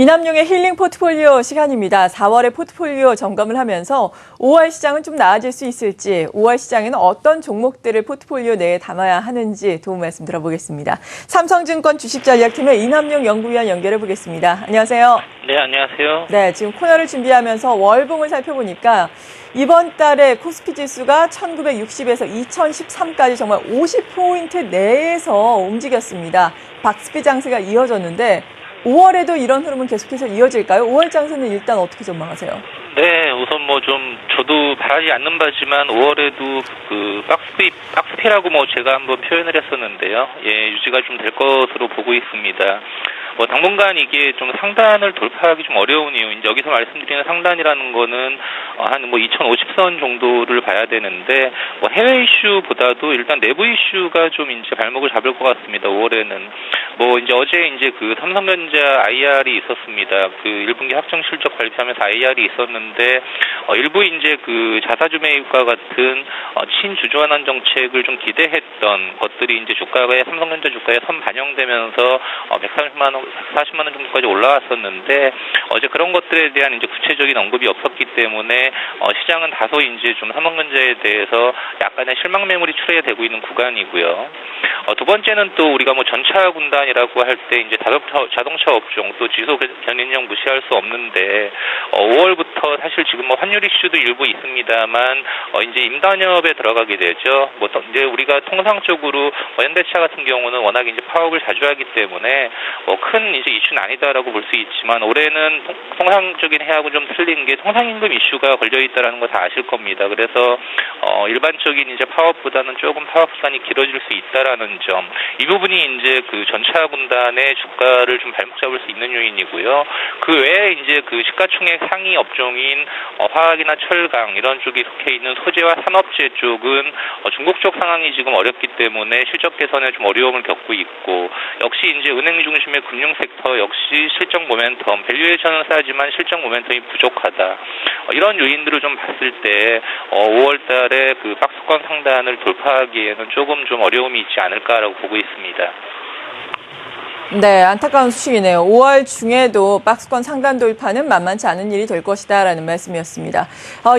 이남용의 힐링 포트폴리오 시간입니다. 4월에 포트폴리오 점검을 하면서 5월 시장은 좀 나아질 수 있을지, 5월 시장에는 어떤 종목들을 포트폴리오 내에 담아야 하는지 도움 말씀 들어보겠습니다. 삼성증권 주식전략팀의 이남용 연구위원 연결해 보겠습니다. 안녕하세요. 네, 안녕하세요. 네, 지금 코너를 준비하면서 월봉을 살펴보니까 이번 달에 코스피 지수가 1960에서 2013까지 정말 50포인트 내에서 움직였습니다. 박스피 장세가 이어졌는데 5월에도 이런 흐름은 계속해서 이어질까요? 5월 장세는 일단 어떻게 전망하세요? 네, 우선 저도 바라지 않는 바지만 5월에도 박스피라고 제가 한번 표현을 했었는데요. 예, 유지가 좀 될 것으로 보고 있습니다. 당분간 이게 좀 상단을 돌파하기 좀 어려운 이유, 이제 여기서 말씀드리는 상단이라는 거는 한 2050선 정도를 봐야 되는데, 해외 이슈보다도 일단 내부 이슈가 좀 이제 발목을 잡을 것 같습니다. 5월에는. 이제 어제 이제 삼성전자 IR이 있었습니다. 1분기 확정 실적 발표하면서 IR이 있었는데, 일부 이제 자사주 매입과 같은 친주주환원 정책을 좀 기대했던 것들이 이제 삼성전자 주가에 선반영되면서 140만 원 정도까지 올라왔었는데, 어제 그런 것들에 대한 이제 구체적인 언급이 없었기 때문에 시장은 다소 이제 좀 삼성전자에 대해서 약간의 실망 매물이 출회되고 있는 구간이고요. 두 번째는 또 우리가 전차 군단이라고 할 때 이제 자동차 업종 또 지소 견인형 무시할 수 없는데, 5월부터 사실 지금 환율 이슈도 일부 있습니다만 이제 임단협에 들어가게 되죠. 이제 우리가 통상적으로 현대차 같은 경우는 워낙 이제 파업을 자주 하기 때문에 큰 이제 이슈는 아니다라고 볼 수 있지만, 올해는 통상적인 해하고 좀 틀린 게 통상임금 이슈가 걸려 있다라는 거 다 아실 겁니다. 그래서 일반적인 이제 파업보다는 조금 파업 기간이 길어질 수 있다라는 점, 이 부분이 이제 전차 군단의 주가를 좀 발목 잡을 수 있는 요인이고요. 그 외에 이제 시가총액 상위 업종인 화학이나 철강 이런 쪽이 속해 있는 소재와 산업재 쪽은 중국 쪽 상황이 지금 어렵기 때문에 실적 개선에 좀 어려움을 겪고 있고, 역시 이제 은행 중심의 금융 섹터 역시 실적 모멘텀, 밸류에이션은 싸지만 실적 모멘텀이 부족하다. 이런 요인들을 좀 봤을 때 5월 달에 박스권 상단을 돌파하기에는 조금 좀 어려움이 있지 않을까라고 보고 있습니다. 네, 안타까운 소식이네요. 5월 중에도 박스권 상단 돌파는 만만치 않은 일이 될 것이다라는 말씀이었습니다.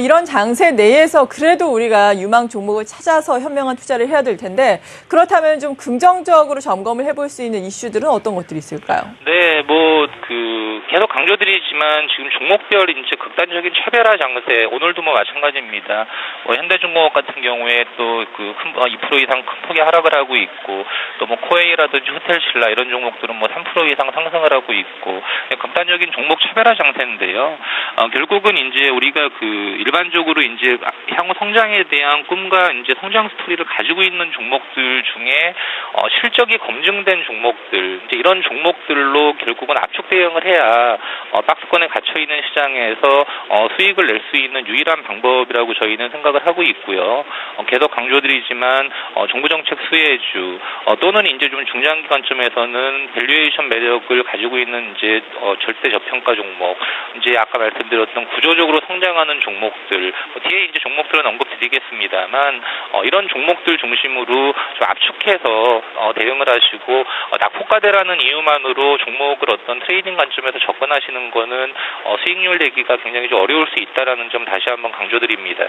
이런 장세 내에서 그래도 우리가 유망 종목을 찾아서 현명한 투자를 해야 될 텐데, 그렇다면 좀 긍정적으로 점검을 해볼 수 있는 이슈들은 어떤 것들이 있을까요? 네, 계속 강조드리지만 지금 종목별 이제 극단적인 차별화 장세, 오늘도 마찬가지입니다. 현대중공업 같은 경우에 또 2% 이상 큰 폭의 하락을 하고 있고, 또 코웨이라든지 호텔신라 이런 종목들은 3% 이상 상승을 하고 있고, 극단적인 종목 차별화 장세인데요. 결국은 이제 우리가 일반적으로 이제 향후 성장에 대한 꿈과 이제 성장 스토리를 가지고 있는 종목들 중에 실적이 검증된 종목들, 이제 이런 종목들로 결국은 압축 대응을 해야 박스권에 갇혀 있는 시장에서 수익을 낼 수 있는 유일한 방법이라고 저희는 생각을 하고 있고요. 계속 강조드리지만 정부 정책 수혜주 또는 이제 좀 중장기 관점에서는 밸류에이션 매력을 가지고 있는 이제 절대 저평가 종목, 이제 아까 말씀드렸던 구조적으로 성장하는 종목들, 뒤에 이제 종목들은 언급드리겠습니다만 이런 종목들 중심으로 좀 압축해서 대응을 하시고, 낙폭과대라는 이유만으로 종목을 어떤 트레이딩 관점에서 접근하시는 거는 수익률 내기가 굉장히 좀 어려울 수 있다라는 점 다시 한번 강조드립니다.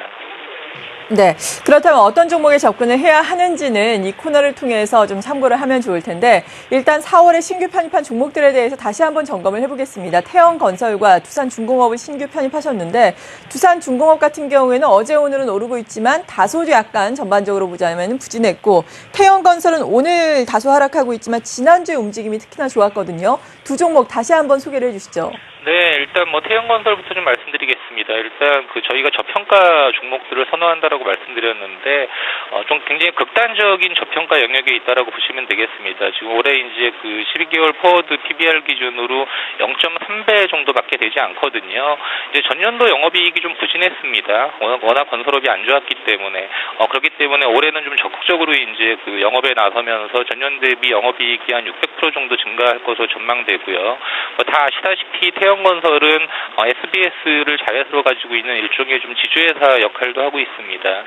네, 그렇다면 어떤 종목에 접근을 해야 하는지는 이 코너를 통해서 좀 참고를 하면 좋을 텐데, 일단 4월에 신규 편입한 종목들에 대해서 다시 한번 점검을 해보겠습니다. 태영건설과 두산중공업을 신규 편입하셨는데, 두산중공업 같은 경우에는 어제 오늘은 오르고 있지만 다소 약간 전반적으로 보자면 부진했고, 태영건설은 오늘 다소 하락하고 있지만 지난주의 움직임이 특히나 좋았거든요. 두 종목 다시 한번 소개를 해주시죠. 네, 일단 태영건설부터 좀 말씀드리겠습니다. 일단 저희가 저평가 종목들을 선호한다라고 말씀드렸는데, 좀 굉장히 극단적인 저평가 영역에 있다라고 보시면 되겠습니다. 지금 올해 이제 12개월 포워드 PBR 기준으로 0.3배 정도밖에 되지 않거든요. 이제 전년도 영업이익이 좀 부진했습니다. 워낙 건설업이 안 좋았기 때문에. 그렇기 때문에 올해는 좀 적극적으로 이제 영업에 나서면서 전년 대비 영업이익이 한 600% 정도 증가할 것으로 전망되고요. 다 아시다시피 태영 태영건설은 SBS를 자회사로 가지고 있는 일종의 좀 지주회사 역할도 하고 있습니다.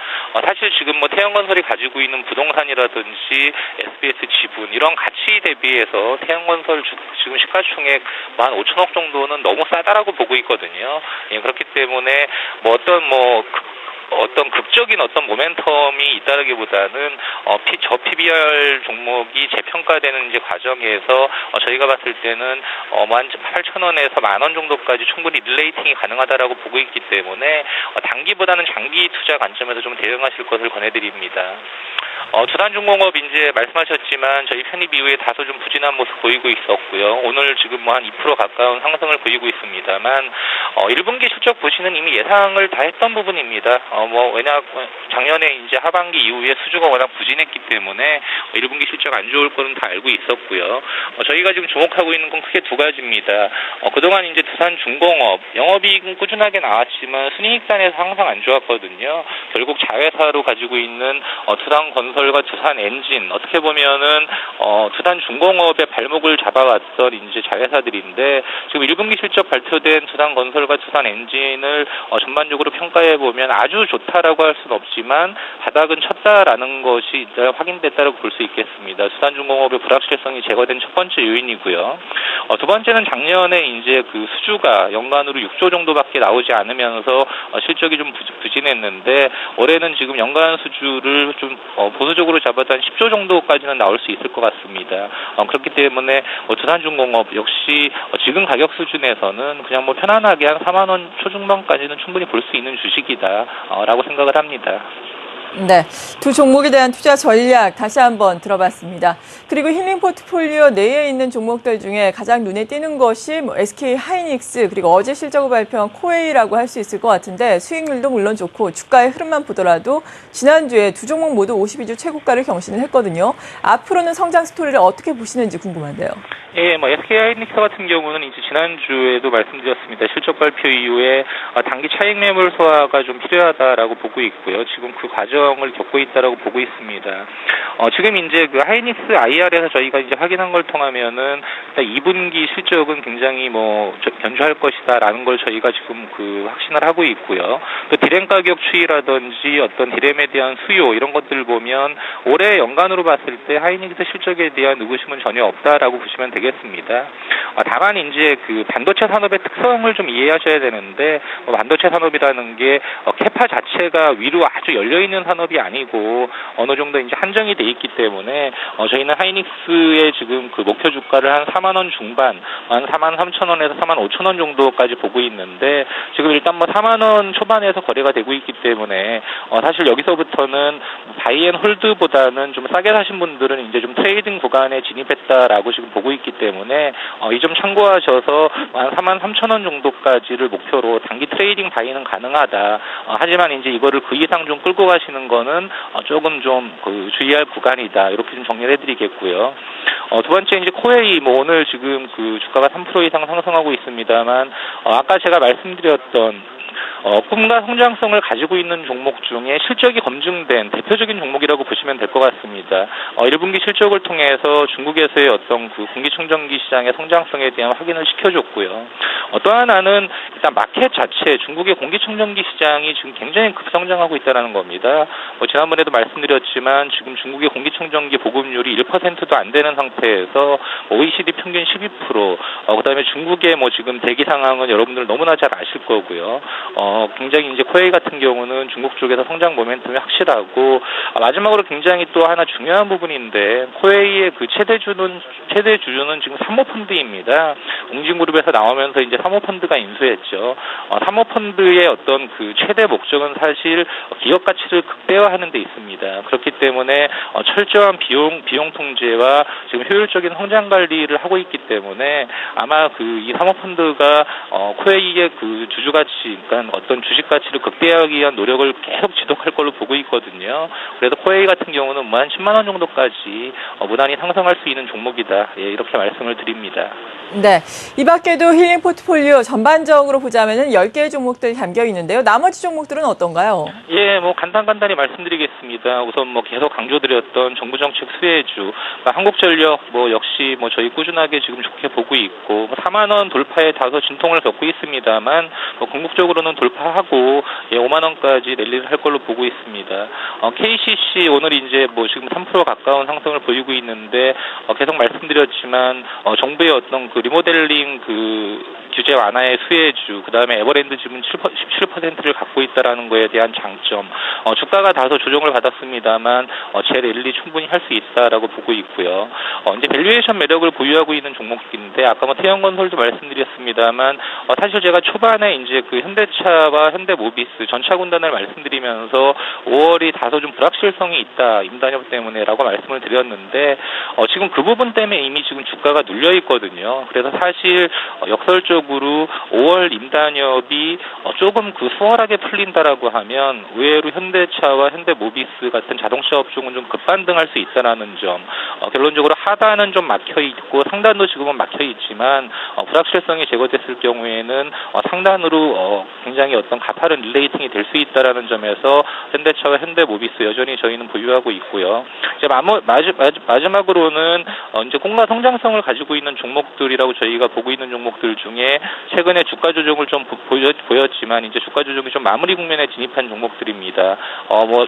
사실 지금 뭐 태영건설이 가지고 있는 부동산이라든지 SBS 지분 이런 가치 대비해서 태영건설 지금 시가총액 15,000억 정도는 너무 싸다라고 보고 있거든요. 예, 그렇기 때문에 뭐 어떤 극적인 어떤 모멘텀이 있다라기보다는 저 PBR 종목이 재평가되는 이제 과정에서 저희가 봤을 때는 18,000원에서 10,000원 정도까지 충분히 릴레이팅이 가능하다라고 보고 있기 때문에 단기보다는 장기 투자 관점에서 좀 대응하실 것을 권해드립니다. 두산중공업 이제 말씀하셨지만 저희 편입 이후에 다소 좀 부진한 모습 보이고 있었고요. 오늘 지금 뭐 한 2% 가까운 상승을 보이고 있습니다만 1분기 실적 보시는 이미 예상을 다 했던 부분입니다. 왜냐 작년에 이제 하반기 이후에 수주가 워낙 부진했기 때문에 1분기 실적 안 좋을 거는 다 알고 있었고요. 저희가 지금 주목하고 있는 건 크게 두 가지입니다. 그동안 이제 두산중공업 영업이익은 꾸준하게 나왔지만 순이익단에서 항상 안 좋았거든요. 결국 자회사로 가지고 있는 두산건설과 두산엔진 어떻게 보면은 두산중공업의 발목을 잡아왔던 이제 자회사들인데 지금 1분기 실적 발표된 두산건설과 두산엔진을 전반적으로 평가해 보면 아주 좋다라고 할 수는 없지만 바닥은 쳤다라는 것이 일단 확인됐다고 볼 수 있겠습니다. 두산중공업의 불확실성이 제거된 첫 번째 요인이고요. 두 번째는 작년에 이제 그 수주가 연간으로 6조 정도밖에 나오지 않으면서 실적이 좀 부진했는데 올해는 지금 연간 수주를 좀 보수적으로 잡아도 한 10조 정도까지는 나올 수 있을 것 같습니다. 그렇기 때문에 두산중공업 역시 지금 가격 수준에서는 그냥 뭐 편안하게 한 4만 원 초중반까지는 충분히 볼 수 있는 주식이다라고 생각을 합니다. 네, 두 종목에 대한 투자 전략 다시 한번 들어봤습니다. 그리고 힐링 포트폴리오 내에 있는 종목들 중에 가장 눈에 띄는 것이 SK 하이닉스 그리고 어제 실적을 발표한 코웨이라고 할 수 있을 것 같은데 수익률도 물론 좋고 주가의 흐름만 보더라도 지난주에 두 종목 모두 52주 최고가를 경신을 했거든요. 앞으로는 성장 스토리를 어떻게 보시는지 궁금한데요. 예, SK 하이닉스 같은 경우는 이제 지난주에도 말씀드렸습니다. 실적 발표 이후에 단기 차익 매물 소화가 좀 필요하다라고 보고 있고요. 지금 그 과정을 겪고 있다라고 보고 있습니다. 지금 이제 그 하이닉스 IR에서 저희가 이제 확인한 걸 통하면은 2분기 실적은 굉장히 견조할 것이다라는 걸 저희가 지금 그 확신을 하고 있고요. 또 디램 가격 추이라든지 어떤 디램에 대한 수요 이런 것들을 보면 올해 연간으로 봤을 때 하이닉스 실적에 대한 의구심은 전혀 없다라고 보시면 되겠습니다. 다만 이제 그 반도체 산업의 특성을 좀 이해하셔야 되는데 반도체 산업이라는 게 캐파 자체가 위로 아주 열려 있는 산업이 아니고 어느 정도 이제 한정이 돼 있기 때문에 저희는 하이닉스의 지금 그 목표 주가를 한 4만 원 중반, 한 4만 3천 원에서 4만 5천 원 정도까지 보고 있는데 지금 일단 4만 원 초반에서 거래가 되고 있기 때문에 사실 여기서부터는 바이앤 홀드보다는 좀 싸게 사신 분들은 이제 좀 트레이딩 구간에 진입했다라고 지금 보고 있기 때문에 이 점 참고하셔서 한 4만 3천 원 정도까지를 목표로 단기 트레이딩 바이는 가능하다. 하지만 이제 이거를 그 이상 좀 끌고 가시는 거는 조금 좀 그 주의할 구간이다. 이렇게 좀 정리를 해드리겠고요. 두 번째 이제 코웨이 오늘 지금 그 주가가 3% 이상 상승하고 있습니다만 아까 제가 말씀드렸던 꿈과 성장성을 가지고 있는 종목 중에 실적이 검증된 대표적인 종목이라고 보시면 될 것 같습니다. 1분기 실적을 통해서 중국에서의 어떤 그 공기청정기 시장의 성장성에 대한 확인을 시켜줬고요. 또 하나는 일단 마켓 자체 중국의 공기청정기 시장이 지금 굉장히 급성장하고 있다는 겁니다. 지난번에도 말씀드렸지만 지금 중국의 공기청정기 보급률이 1%도 안 되는 상태에서 OECD 평균 12%, 그다음에 중국의 지금 대기 상황은 여러분들 너무나 잘 아실 거고요. 굉장히 이제 코웨이 같은 경우는 중국 쪽에서 성장 모멘텀이 확실하고 마지막으로 굉장히 또 하나 중요한 부분인데 코웨이의 그 최대 주주는 지금 사모펀드입니다. 웅진그룹에서 나오면서 이제 사모펀드가 인수했죠. 사모펀드의 어떤 그 최대 목적은 사실 기업 가치를 극대화하는 데 있습니다. 그렇기 때문에 철저한 비용 통제와 지금 효율적인 성장 관리를 하고 있기 때문에 아마 이 사모펀드가 코웨이의 그 주주 가치, 그러니까 그러니까 어떤 주식 가치를 극대화하기 위한 노력을 계속 지속할 걸로 보고 있거든요. 그래서 코웨이 같은 경우는 한 10만 원 정도까지 무난히 상승할 수 있는 종목이다. 예, 이렇게 말씀을 드립니다. 네. 이 밖에도 힐링 포트폴리오 전반적으로 보자면은 10개의 종목들이 담겨 있는데요. 나머지 종목들은 어떤가요? 예, 간단히 말씀드리겠습니다. 우선 계속 강조드렸던 정부 정책 수혜주, 한국전력 역시 저희 꾸준하게 지금 좋게 보고 있고 4만 원 돌파에 다소 진통을 겪고 있습니다만 궁극적으로는 돌파하고 5만 원까지 랠리를 할 걸로 보고 있습니다. KCC 오늘 이제 지금 3% 가까운 상승을 보이고 있는데 계속 말씀드렸지만 정부의 어떤 그 리모델링 규제 완화의 수혜주, 그다음에 에버랜드 지분 17%를 갖고 있다라는 거에 대한 장점, 주가가 다소 조정을 받았습니다만 재랠리 충분히 할 수 있다라고 보고 있고요. 이제 밸류에이션 매력을 보유하고 있는 종목인데 아까 태영건설도 말씀드렸습니다만 사실 제가 초반에 이제 그 현대차와 현대모비스 전차 군단을 말씀드리면서 5월이 다소 좀 불확실성이 있다 임단협 때문에라고 말씀을 드렸는데 지금 그 부분 때문에 이미 지금 주가가 눌려 있거든요. 그래서 사실 역설적으로 5월 임단협이 조금 수월하게 풀린다라고 하면 의외로 현대차와 현대모비스 같은 자동차 업종은 좀 급반등할 수 있다라는 점. 결론적으로 하단은 좀 막혀 있고 상단도 지금은 막혀 있지만 불확실성이 제거됐을 경우에는 상단으로 굉장히 어떤 가파른 릴레이팅이 될 수 있다라는 점에서 현대차와 현대모비스 여전히 저희는 보유하고 있고요. 이제 마지막으로는 이제 공가 성장성을 가지고 있는 종목들이라고 저희가 보고 있는 종목들 중에 최근에 주가 조정을 좀 보였지만 이제 주가 조정이 좀 마무리 국면에 진입한 종목들입니다.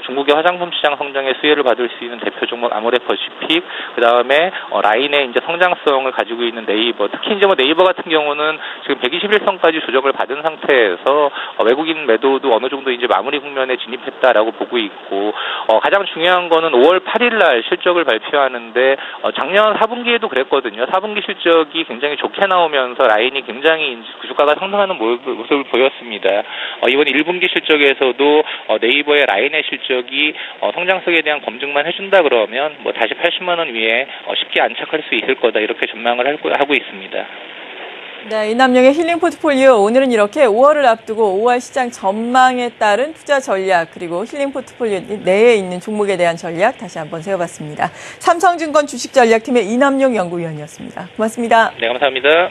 중국의 화장품 시장 성장에 수혜를 받을 수 있는 대표 종목 아모레퍼시픽, 그다음에 라인의 이제 성장성을 가지고 있는 네이버, 특히 이제 네이버 같은 경우는 지금 121선까지 조정을 받은 상태에서 외국인 매도도 어느 정도 이제 마무리 국면에 진입했다라고 보고 있고 가장 중요한 거는 5월 8일 날 실적을 발표하는데 작년 4분기에도 그랬거든요. 4분기 실적이 굉장히 좋게 나오면서 라인이 굉장히 주가가 상승하는 모습을 보였습니다. 이번 1분기 실적에서도 네이버의 라인의 실적이 성장성에 대한 검증만 해준다 그러면 다시 80만 원 위에 쉽게 안착할 수 있을 거다 이렇게 전망을 하고 있습니다. 네, 이남용의 힐링 포트폴리오 오늘은 이렇게 5월을 앞두고 5월 시장 전망에 따른 투자 전략 그리고 힐링 포트폴리오 내에 있는 종목에 대한 전략 다시 한번 세워봤습니다. 삼성증권 주식전략팀의 이남용 연구위원이었습니다. 고맙습니다. 네, 감사합니다.